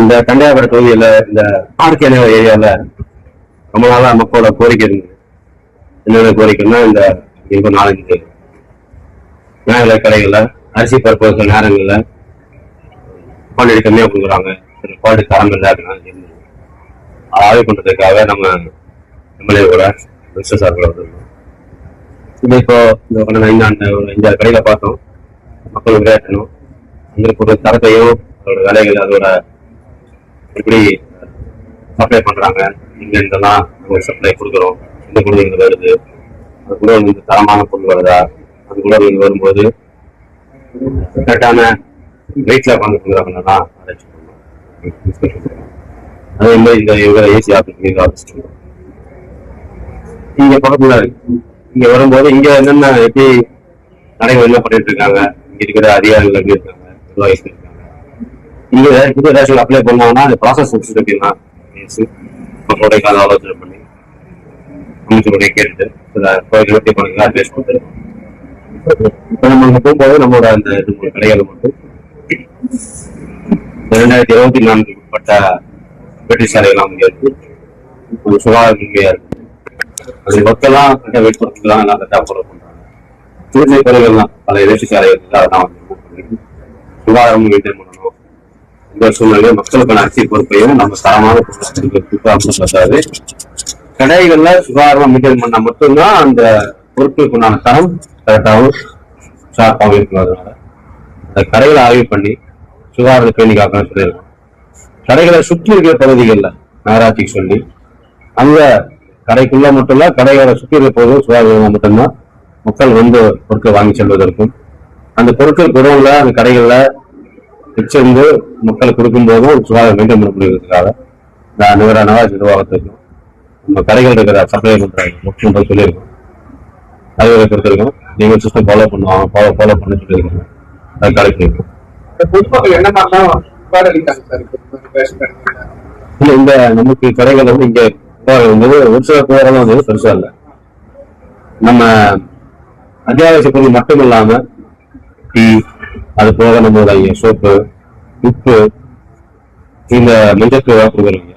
இந்த கன்னியாகுமரி தொகுதியில இந்த ஆர்கே நகர் ஏரியால ரொம்ப நாளா மக்களோட கோரிக்கை இருந்தது. என்னென்ன கோரிக்கைன்னா, இந்த இப்போ 4-5 நியாய கடைகள்ல அரிசி பருப்பு நேரங்கள்ல குவாலிட்டி கம்மியா கொடுக்குறாங்க, குவாலிட்டி தரம் இல்லை அப்படின்னு ஆய்வு பண்றதுக்காக நம்ம எம்எல்ஏ கூட மினிஸ்டர் சார் கூட வந்திருக்கோம். இது இப்போ இந்த ஒரு 5 கடையில பார்த்தோம். மக்கள் விளையாட்டணும் அந்த தரத்தையும் அதோட விலைகள் அதோட எப்படி சப்ளை பண்றாங்க, இங்க இதெல்லாம் நம்ம சப்ளை கொடுக்குறோம், இந்த பொருள் இங்க வருது, அது கூட வந்து தரமான பொருள் வருதா, அது கூட இங்க வரும்போது கரெக்டான வெயிட்ல வாங்க கொடுக்குறாங்கன்னா அதே மாதிரி இந்த ஏசி ஆஃபீஸ் இங்க பக்கத்துல இங்க வரும்போது இங்க என்னென்ன எப்படி நடைமுறை என்ன பண்ணிட்டு இருக்காங்க, இங்க இருக்கிற அதிகாரிகள் எப்படி இருக்காங்க, நிர்வாகிகள் இருக்காங்க, இங்க புது ரேஷன் அப்ளை பண்ணாங்கன்னா அந்த ப்ராசஸ் எப்படின்னா மக்களோட கால ஆலோசனை பண்ணி அமைச்சருடைய கேட்டுட்டு இருபத்தி 15 பேஸ் கொடுத்துருக்கோம். இப்ப நம்ம அங்க போகும்போது நம்மளோட அந்த கடைகளை மட்டும் 2024 உட்பட்ட வெற்றி சாலைகள் இங்க இருக்கு. சுகாதாரம் இங்கேயா இருக்கு. அது மக்கள்லாம் கரெக்டாக வெயிட் கொடுத்துக்கலாம், எல்லாம் கரெக்டாக ஃபாலோ பண்றாங்க. சிறுநீர் குறைகள்லாம் பல வெற்றி சாலைகள் அதெல்லாம் சுகாதாரம் மெயின்டைன் பண்ணணும். இந்த சூழ்நிலையை மக்களுக்கான அரிசி பொறுப்பையும் நம்ம தரமான பொருட்கள் கடைகள்ல சுகாதாரமா மெயின்டைன் பண்ணா மட்டும்தான் அந்த பொருட்களுக்கு உண்டான தரம் கரெக்டாகவும் ஷார்ப்பாகவும் இருக்கும். அதனால அந்த கடைகளை ஆய்வு பண்ணி சுகாதாரத்தை பேணி காக்கணும்னு சொல்லியிருக்கோம். கடைகளை சுற்றி இருக்கிற பகுதிகளில் நகராட்சிக்கு சொல்லி அங்க கடைக்குள்ள மட்டும் இல்ல, கடைகளை சுற்றி இருக்கிற போதும் சுகாதாரம் மட்டும்தான் மக்கள் வந்து பொருட்கள் வாங்கி செல்வதற்கும், அந்த பொருட்கள் குடவுல அந்த கடைகள்ல வச்சிருந்து மக்கள் கொடுக்கும் போதும் சுகாதாரம் மெயின்டைன் பண்ண முடியறதுக்காக நகராட்சி நிர்வாகத்திற்கும் நம்ம கடைகள் இருக்கிற சப்ளை பண்ற சொல்லியிருக்கோம். அறிவுரை கொடுத்திருக்கோம். நீங்க சிஸ்டம் ஃபாலோ பண்ணுவாங்க, ஃபாலோ பண்ண சொல்லியிருக்கோம். அது கலெக்ட் பண்ணிருக்கோம். இல்ல இந்த நமக்கு கடைகள் வந்து இங்க வந்து ஒரு சில புகாரெல்லாம் வந்து பெருசா இல்லை. நம்ம அத்தியாவசிய பொருள் மட்டும் இல்லாம டீ, அது போக நம்மளுடைய சோப்பு, உப்பு, இந்த மஞ்சத்தூள் கொடுக்குறீங்க,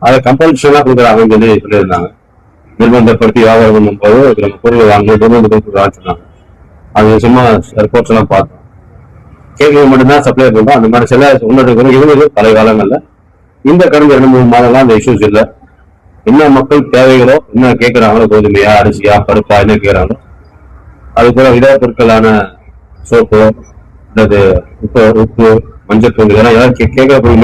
அதை கம்பல்ஷனா கொடுக்குறாங்கன்னு சொல்லி சொல்லியிருந்தாங்க. நிர்பந்தப்படுத்தி வியாபாரம் பண்ணும் போது நம்ம பொருள் வாங்கினாங்க. அது சும்மா ரிப்போர்ட்ஸ் எல்லாம் பார்த்தோம். கேட்க மட்டும்தான் சப்ளை பண்றோம். அந்த மாதிரி சில உன்னதுக்கு இருந்தது பழைய காலங்கள்ல. இந்த கடந்த 2-3 மாதம்லாம் அந்த இஷ்யூஸ் இல்லை. என்ன மக்கள் தேவைகளோ, என்ன கேட்கிறாங்களோ, கோதுமையா, அரிசியா, பருப்பா, என்ன கேட்கிறாங்களோ அது போல விதா பொருட்களான சோப்பு, உப்பு, மஞ்சள் தூள், இதெல்லாம் கேட்கிற பொருள்